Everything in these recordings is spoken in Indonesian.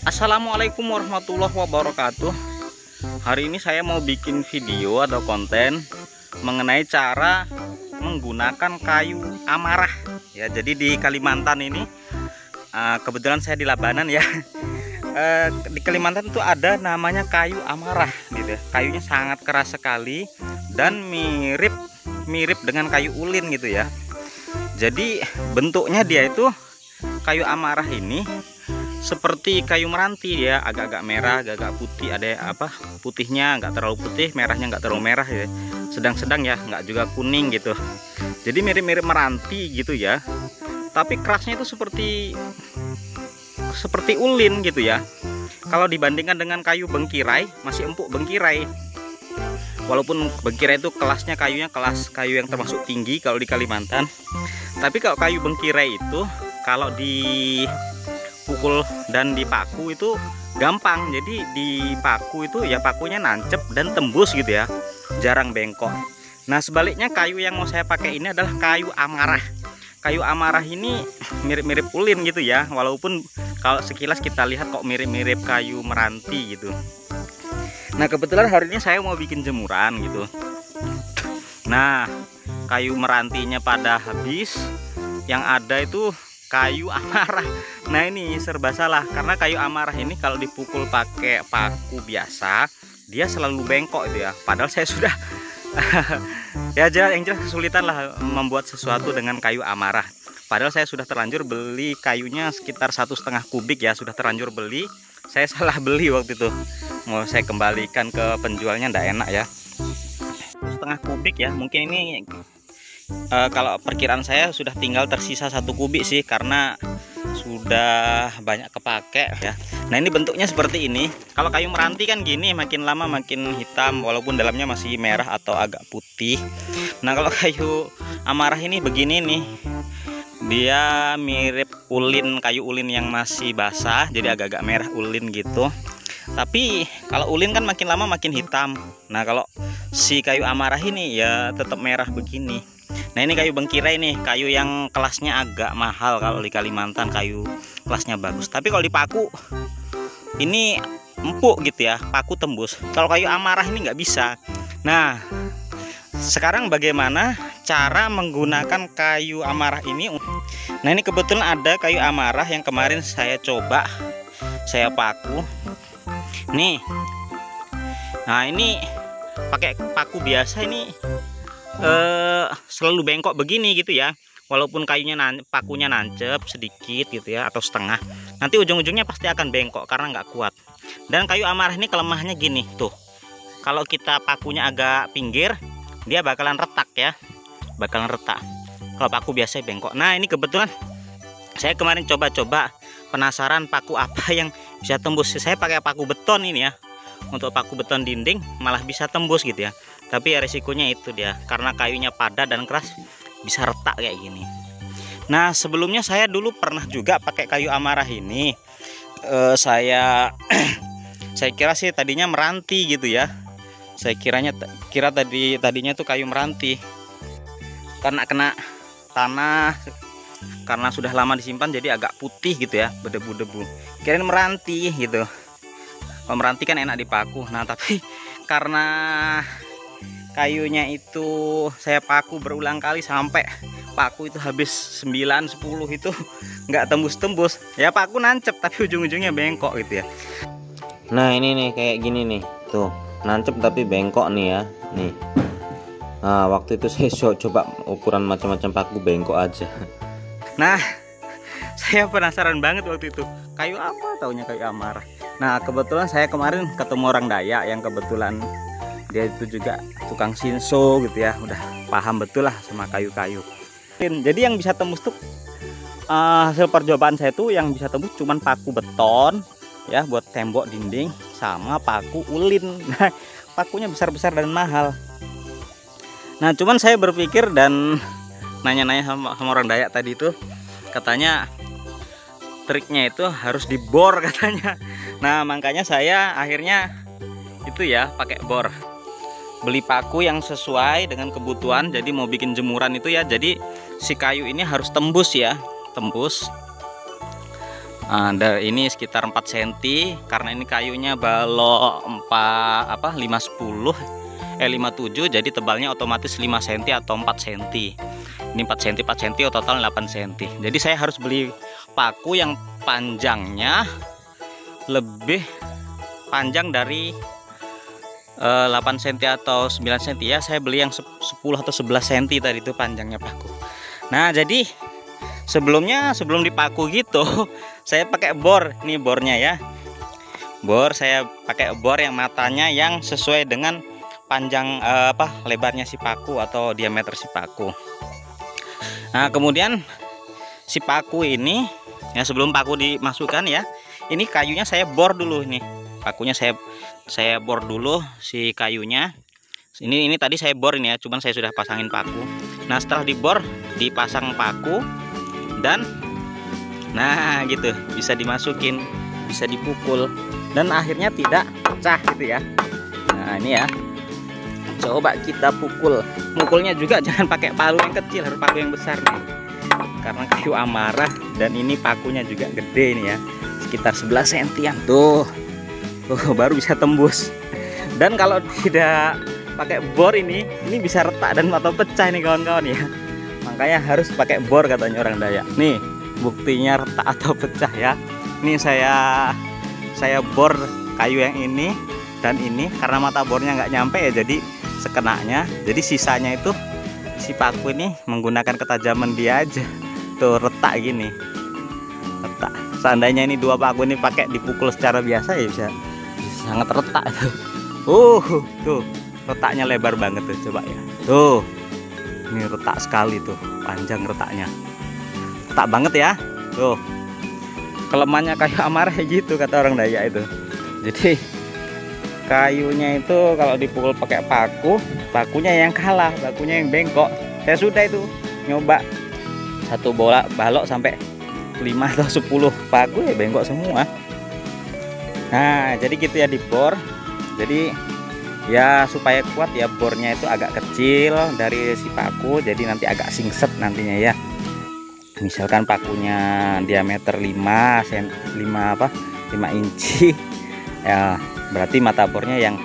Assalamualaikum warahmatullahi wabarakatuh. Hari ini saya mau bikin video atau konten mengenai cara menggunakan kayu amarah ya. Jadi di Kalimantan ini kebetulan saya di Labanan ya. Di Kalimantan itu ada namanya kayu amarah gitu ya. Kayunya sangat keras sekali dan mirip dengan kayu ulin gitu ya. Jadi bentuknya dia itu kayu amarah ini seperti kayu meranti ya, agak-agak merah, agak-agak putih, ada putihnya nggak terlalu putih, merahnya nggak terlalu merah ya, sedang-sedang ya, nggak juga kuning gitu. Jadi mirip-mirip meranti gitu ya, tapi kerasnya itu seperti ulin gitu ya. Kalau dibandingkan dengan kayu bengkirai, masih empuk bengkirai. Walaupun bengkirai itu kelasnya kayunya kelas kayu yang termasuk tinggi kalau di Kalimantan, tapi kalau kayu bengkirai itu kalau dipukul dan dipaku itu gampang. Jadi dipaku itu ya pakunya nancep dan tembus gitu ya, jarang bengkok. Nah sebaliknya kayu yang mau saya pakai ini adalah kayu amarah. Kayu amarah ini mirip-mirip ulin gitu ya, walaupun kalau sekilas kita lihat kok mirip-mirip kayu meranti gitu. Nah kebetulan hari ini saya mau bikin jemuran gitu. Nah kayu merantinya pada habis, yang ada itu kayu amarah. Nah ini serba salah, karena kayu amarah ini kalau dipukul pakai paku biasa dia selalu bengkok itu ya. Padahal saya sudah ya yang jelas kesulitan lah membuat sesuatu dengan kayu amarah. Padahal saya sudah terlanjur beli kayunya sekitar 1,5 kubik ya, sudah terlanjur beli. Saya salah beli waktu itu, mau saya kembalikan ke penjualnya, ndak enak ya. 1,5 kubik ya, mungkin ini kalau perkiraan saya sudah tinggal tersisa 1 kubik sih, karena sudah banyak kepake ya. Nah ini bentuknya seperti ini. Kalau kayu meranti kan gini, makin lama makin hitam walaupun dalamnya masih merah atau agak putih. Nah kalau kayu amarah ini begini nih, dia mirip ulin, kayu ulin yang masih basah, jadi agak-agak merah ulin gitu. Tapi kalau ulin kan makin lama makin hitam. Nah kalau si kayu amarah ini ya tetap merah begini. Nah ini kayu bengkirai nih, kayu yang kelasnya agak mahal kalau di Kalimantan, kayu kelasnya bagus. Tapi kalau dipaku ini empuk gitu ya, paku tembus. Kalau kayu amarah ini nggak bisa. Nah sekarang bagaimana cara menggunakan kayu amarah ini? Nah ini kebetulan ada kayu amarah yang kemarin saya coba, saya paku nih. Nah ini pakai paku biasa ini selalu bengkok begini gitu ya. Walaupun kayunya pakunya nancep sedikit gitu ya, atau setengah, nanti ujung-ujungnya pasti akan bengkok karena nggak kuat. Dan kayu amarah ini kelemahannya gini tuh, kalau kita pakunya agak pinggir dia bakalan retak ya, bakalan retak. Kalau paku biasa bengkok. Nah ini kebetulan saya kemarin coba-coba, penasaran paku apa yang bisa tembus. Saya pakai paku beton ini ya, untuk paku beton dinding malah bisa tembus gitu ya. Tapi ya resikonya itu dia, karena kayunya padat dan keras bisa retak kayak gini. Nah sebelumnya saya dulu pernah juga pakai kayu amarah ini. Saya kira sih tadinya meranti gitu ya. Saya kira tadinya tuh kayu meranti, karena kena tanah, karena sudah lama disimpan jadi agak putih gitu ya, berdebu-debu. Kirain meranti gitu. Kalau meranti kan enak dipaku. Nah tapi karena kayunya itu saya paku berulang kali sampai paku itu habis 9-10 itu nggak tembus-tembus ya, paku nancep tapi ujung-ujungnya bengkok gitu ya. Nah ini nih kayak gini nih tuh, nancep tapi bengkok nih ya nih. Nah waktu itu saya coba ukuran macam-macam paku, bengkok aja. Nah saya penasaran banget waktu itu, kayu apa, taunya kayu amarah. Nah kebetulan saya kemarin ketemu orang Dayak yang kebetulan dia itu juga tukang sinso gitu ya, udah paham betul lah sama kayu-kayu. Jadi yang bisa tembus tuh hasil percobaan saya tuh yang bisa tembus cuman paku beton ya buat tembok dinding, sama paku ulin. Nah pakunya besar-besar dan mahal. Nah cuman saya berpikir dan nanya-nanya sama orang Dayak tadi itu, katanya triknya itu harus dibor katanya. Nah makanya saya akhirnya itu ya pakai bor, beli paku yang sesuai dengan kebutuhan. Jadi mau bikin jemuran itu ya, jadi si kayu ini harus tembus ya, tembus Ini sekitar 4 cm karena ini kayunya balok 57 jadi tebalnya otomatis 5 cm atau 4 cm. Ini 4 cm total 8 cm. Jadi saya harus beli paku yang panjangnya lebih panjang dari 8 cm atau 9 cm ya. Saya beli yang 10 atau 11 cm tadi itu panjangnya paku. Nah, jadi sebelum dipaku gitu saya pakai bor. Ini bornya ya. Bor saya pakai bor yang matanya yang sesuai dengan panjang lebarnya si paku atau diameter si paku. Nah, kemudian si paku ini ya, sebelum paku dimasukkan ya, ini kayunya saya bor dulu. Nih pakunya saya bor dulu si kayunya. Ini tadi saya bor ini ya, cuman saya sudah pasangin paku. Nah, setelah dibor dipasang paku dan nah gitu, bisa dimasukin, bisa dipukul dan akhirnya tidak pecah gitu ya. Nah, ini ya, coba kita pukul. Mukulnya juga jangan pakai palu yang kecil, harus paku yang besar nih, karena kayu amarah dan ini pakunya juga gede nih ya, sekitar 11 cm tuh baru bisa tembus. Dan kalau tidak pakai bor ini bisa retak dan atau pecah nih kawan-kawan ya. Makanya harus pakai bor katanya orang Dayak. Nih buktinya retak atau pecah ya. Ini saya bor kayu yang ini dan ini, karena mata bornya nggak nyampe ya, jadi sekenanya. Jadi sisanya itu si paku ini menggunakan ketajaman dia aja tuh, retak gini, retak. Seandainya ini dua paku ini pakai dipukul secara biasa ya bisa sangat retak tuh. Tuh retaknya lebar banget tuh, coba ya. Tuh ini retak sekali tuh, panjang retaknya, retak banget ya. Tuh kelemahannya kayu amarah gitu kata orang Dayak itu. Jadi kayunya itu kalau dipukul pakai paku, pakunya yang kalah, pakunya yang bengkok. Saya sudah itu nyoba satu balok sampai 5 atau 10 paku ya bengkok semua. Nah, jadi gitu ya dibor. Jadi ya supaya kuat ya, bornya itu agak kecil dari si paku, jadi nanti agak singset nantinya ya. Misalkan pakunya diameter 5 inci ya, berarti mata bornya yang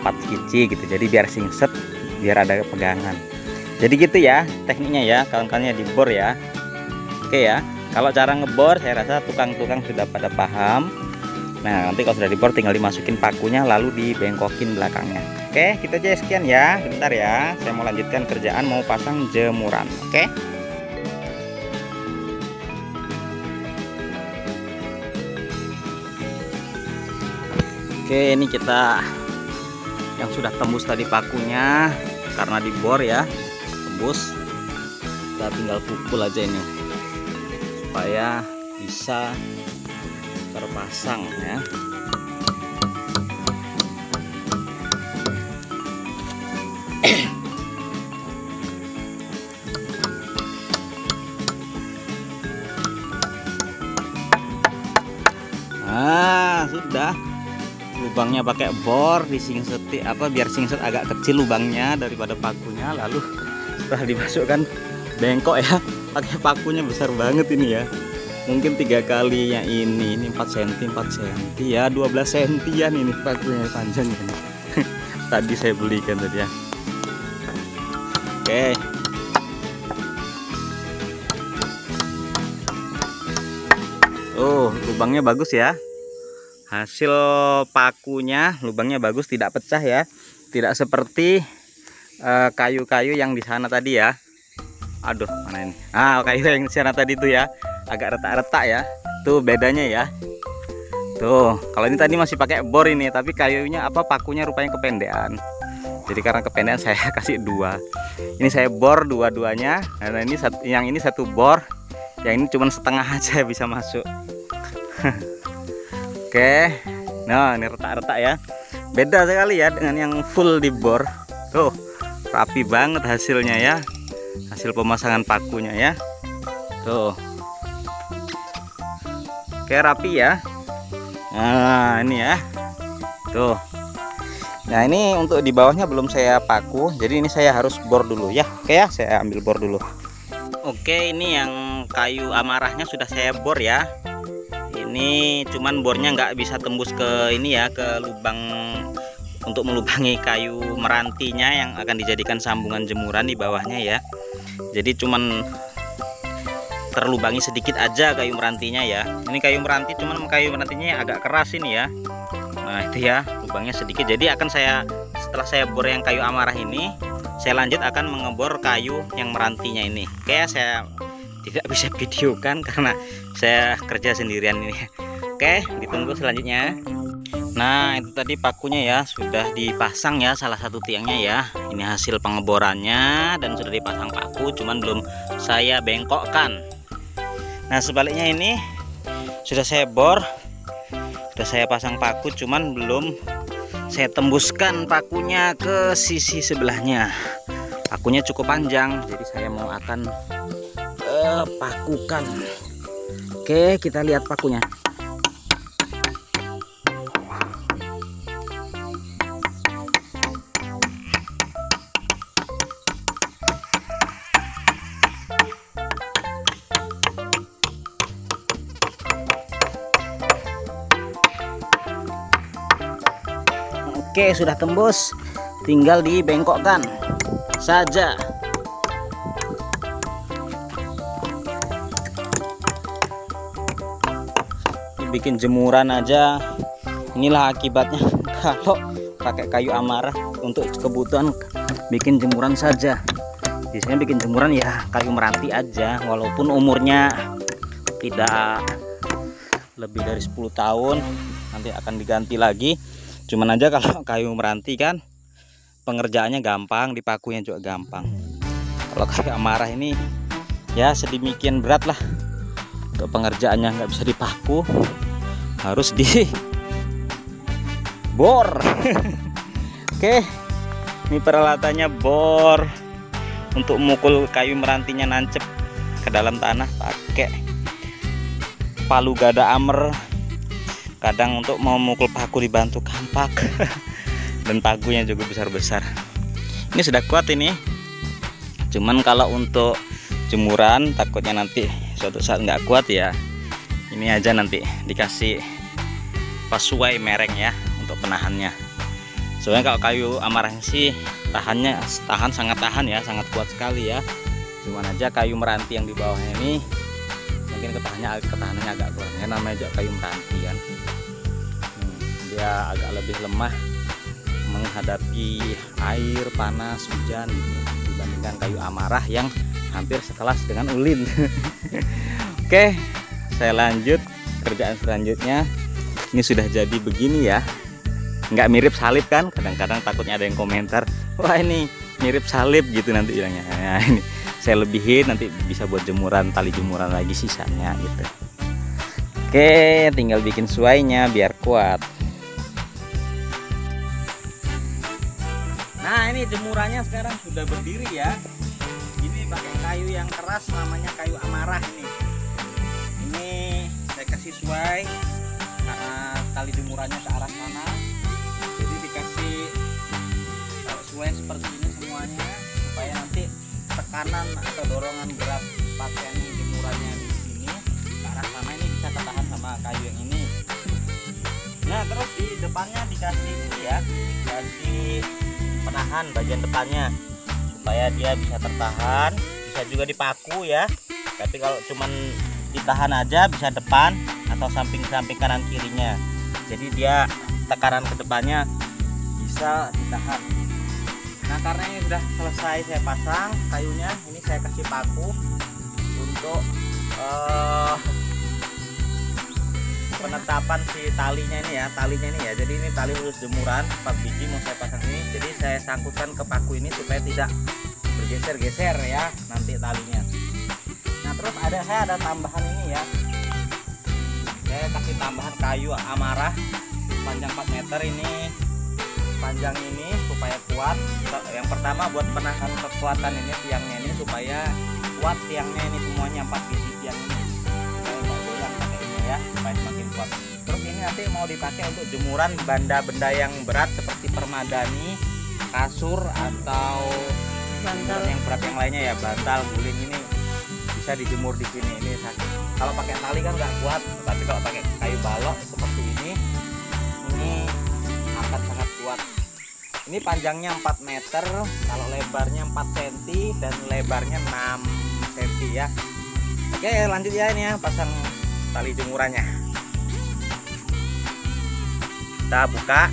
4 inci gitu, jadi biar singset, biar ada pegangan. Jadi gitu ya tekniknya ya, kawan-kawannya dibor ya. Oke ya, kalau cara ngebor saya rasa tukang-tukang sudah pada paham. Nah, nanti kalau sudah dibor tinggal dimasukin pakunya lalu dibengkokin belakangnya. Oke, gitu aja, sekian ya. Bentar ya, saya mau lanjutkan kerjaan, mau pasang jemuran. Oke. Oke, ini kita yang sudah tembus tadi pakunya karena dibor ya, tembus. Kita tinggal pukul aja ini supaya bisa terpasang ya. Nah, sudah. Lubangnya pakai bor, disingseti biar singset agak kecil lubangnya daripada pakunya. Lalu setelah dimasukkan bengkok ya, pakai pakunya besar banget ini ya, mungkin 3 kalinya ini 4 cm ya, 12 cm-an ini pakunya panjangnya ini. Tadi saya belikan tadi ya. Oke, lubangnya bagus ya. Hasil pakunya lubangnya bagus, tidak pecah ya, tidak seperti kayu-kayu yang di sana tadi ya. Aduh, mana ini? Kayu yang di sana tadi tuh ya, agak retak-retak ya. Tuh bedanya ya. Tuh, kalau ini tadi masih pakai bor ini, tapi kayunya pakunya rupanya kependean. Jadi karena kependean saya kasih 2. Ini saya bor dua-duanya. Nah, ini yang ini satu bor, yang ini cuma setengah aja bisa masuk. Oke, nah ini retak-retak ya, beda sekali ya dengan yang full dibor. Tuh rapi banget hasilnya ya, hasil pemasangan pakunya ya. Tuh, oke, rapi ya. Nah ini ya, tuh. Nah ini untuk di bawahnya belum saya paku, jadi ini saya harus bor dulu ya. Oke ya, saya ambil bor dulu. Oke, ini yang kayu amarahnya sudah saya bor ya. Ini cuman bornya nggak bisa tembus ke ini ya, ke lubang untuk melubangi kayu merantinya yang akan dijadikan sambungan jemuran di bawahnya ya. Jadi cuman terlubangi sedikit aja kayu merantinya ya. Ini kayu meranti, cuman kayu merantinya agak keras ini ya. Nah itu ya, lubangnya sedikit. Jadi akan setelah saya bor yang kayu amarah ini, saya lanjut akan mengebor kayu yang merantinya ini. Oke, saya tidak bisa videokan karena saya kerja sendirian ini. Oke, ditunggu selanjutnya. Nah itu tadi pakunya ya, sudah dipasang ya salah satu tiangnya ya. Ini hasil pengeborannya dan sudah dipasang paku, cuman belum saya bengkokkan. Nah sebaliknya ini sudah saya bor, sudah saya pasang paku, cuman belum saya tembuskan pakunya ke sisi sebelahnya. Pakunya cukup panjang, jadi saya mau akan pakukan. Oke, kita lihat pakunya. Oke, sudah tembus, tinggal dibengkokkan saja. Bikin jemuran aja, inilah akibatnya kalau pakai kayu amarah untuk kebutuhan bikin jemuran saja. Biasanya bikin jemuran ya kayu meranti aja, walaupun umurnya tidak lebih dari 10 tahun, nanti akan diganti lagi. Cuman aja kalau kayu meranti kan pengerjaannya gampang, dipakunya juga gampang. Kalau kayu amarah ini ya sedemikian berat lah, untuk pengerjaannya nggak bisa dipaku, harus dibor. Oke, ini peralatannya bor untuk memukul kayu merantinya nancep ke dalam tanah, pakai palu gada amer. Kadang untuk memukul paku dibantu kampak. Dan pagunya juga besar-besar. Ini sudah kuat ini, cuman kalau untuk jemuran takutnya nanti suatu saat nggak kuat ya. Ini aja nanti dikasih pasuai mereng ya untuk penahannya. Soalnya kalau kayu amarah sih tahan sangat tahan ya, sangat kuat sekali ya. Cuman aja kayu meranti yang di bawahnya ini mungkin ketahanannya agak kurang ya, namanya juga kayu meranti kan. Dia agak lebih lemah menghadapi air, panas, hujan gitu, dibandingkan kayu amarah yang hampir sekelas dengan ulin. Oke, saya lanjut kerjaan selanjutnya. Ini sudah jadi begini ya, nggak mirip salib kan? Kadang-kadang takutnya ada yang komentar, wah ini mirip salib gitu nanti bilangnya. Nah, ini saya lebihin, nanti bisa buat jemuran, tali jemuran lagi sisanya gitu. Oke, tinggal bikin suainya biar kuat. Nah ini jemurannya sekarang sudah berdiri ya. Ini pakai kayu yang keras, namanya kayu amarah ini. Ini saya kasih suai karena tali jemurannya ke arah sana. Jadi dikasih suai seperti ini semuanya, supaya nanti tekanan atau dorongan berat pakaian jemurannya di sini ke arah sana ini bisa tertahan sama kayu yang ini. Nah terus di depannya dikasih ini ya, dikasih penahan bagian depannya supaya dia bisa tertahan, bisa juga dipaku ya. Tapi kalau cuman ditahan aja bisa depan atau samping-samping kanan kirinya. Jadi dia tekanan ke depannya bisa ditahan. Nah karena ini sudah selesai saya pasang kayunya, ini saya kasih paku untuk penetapan si talinya ini ya, jadi ini tali khusus jemuran 4 biji mau saya pasang ini. Jadi saya sangkutkan ke paku ini supaya tidak bergeser-geser ya nanti talinya. Nah terus saya ada tambahan ini ya, saya kasih tambahan kayu amarah panjang 4 meter ini, panjang ini supaya kuat. Yang pertama buat penahan kekuatan ini tiangnya ini, supaya kuat tiangnya ini semuanya 4 biji tiang ini. Ya, supaya semakin kuat. Terus ini nanti mau dipakai untuk jemuran benda-benda yang berat seperti permadani, kasur atau bantal yang berat yang lainnya ya, bantal, guling ini bisa dijemur di sini. Ini kalau pakai tali kan nggak kuat, tapi kalau pakai kayu balok seperti ini akan sangat kuat. Ini panjangnya 4 meter, kalau lebarnya 4 cm dan lebarnya 6 cm ya. Oke, lanjut ya, ini ya, pasang tali jemurannya. Kita buka.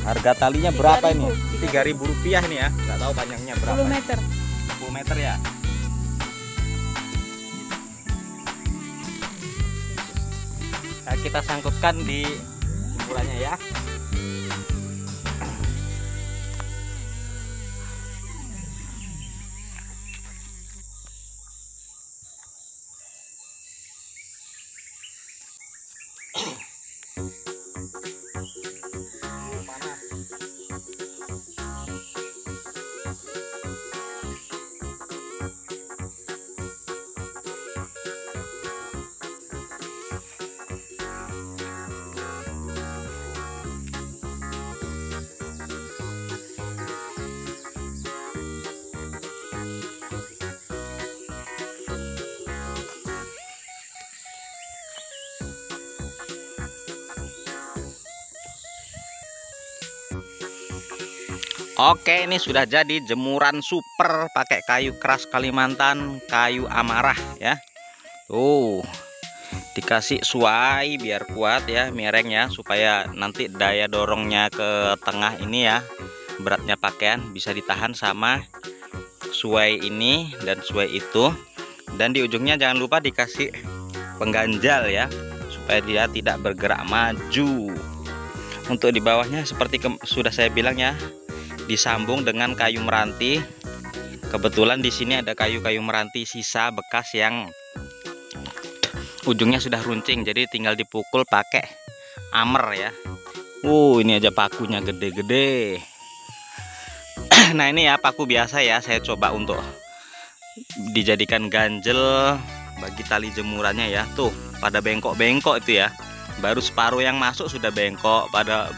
Harga talinya berapa ini? Rp3.000 nih ya. Nggak tahu panjangnya berapa. 10 meter. 10 meter ya. Nah, kita sangkutkan di jemurannya ya. Oke, ini sudah jadi jemuran super pakai kayu keras Kalimantan, kayu amarah ya. Tuh, dikasih suai biar kuat ya, miring ya, supaya nanti daya dorongnya ke tengah ini ya, beratnya pakaian bisa ditahan sama suai ini dan suai itu. Dan di ujungnya jangan lupa dikasih pengganjal ya, supaya dia tidak bergerak maju. Untuk di bawahnya seperti sudah saya bilang ya, disambung dengan kayu meranti. Kebetulan di sini ada kayu-kayu meranti sisa bekas yang ujungnya sudah runcing, jadi tinggal dipukul pakai amer ya. Ini aja pakunya gede-gede. Nah, ini ya paku biasa ya, saya coba untuk dijadikan ganjel bagi tali jemurannya ya. Tuh, pada bengkok-bengkok itu ya. Baru separuh yang masuk sudah bengkok,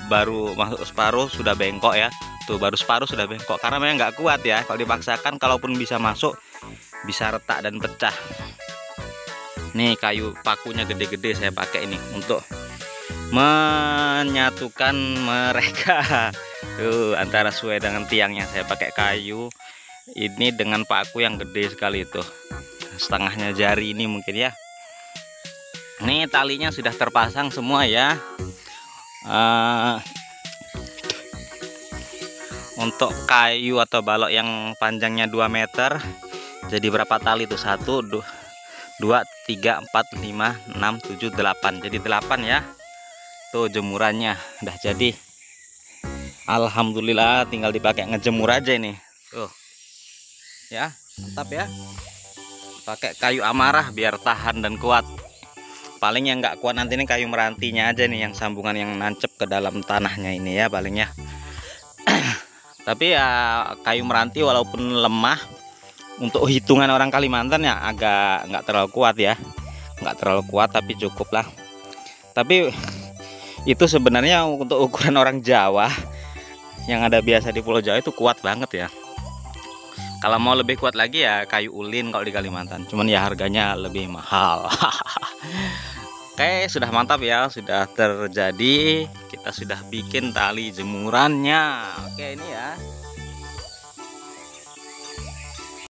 baru masuk separuh sudah bengkok ya. Tuh, baru separuh sudah bengkok karena memang nggak kuat ya. Kalau dipaksakan, kalaupun bisa masuk, bisa retak dan pecah. Nih, kayu pakunya gede-gede saya pakai ini untuk menyatukan mereka. Tuh, antara suai dengan tiangnya saya pakai kayu ini dengan paku yang gede sekali tuh, setengahnya jari ini mungkin ya. Nih, talinya sudah terpasang semua ya. Untuk kayu atau balok yang panjangnya 2 meter, jadi berapa tali tuh? 1, 2, 3, 4, 5, 6, 7, 8. Jadi 8 ya. Tuh jemurannya udah jadi. Alhamdulillah, tinggal dipakai ngejemur aja ini. Tuh. Ya, mantap ya. Pakai kayu amarah biar tahan dan kuat. Paling yang nggak kuat nanti ini kayu merantinya aja nih, yang sambungan yang nancep ke dalam tanahnya ini ya palingnya. Tapi ya kayu meranti walaupun lemah, untuk hitungan orang Kalimantan ya agak nggak terlalu kuat ya, nggak terlalu kuat tapi cukup lah. Tapi itu sebenarnya untuk ukuran orang Jawa yang ada biasa di Pulau Jawa itu kuat banget ya. Kalau mau lebih kuat lagi ya kayu ulin kalau di Kalimantan, cuman ya harganya lebih mahal. Oke, sudah mantap ya, sudah terjadi. Kita sudah bikin tali jemurannya. Oke, ini ya.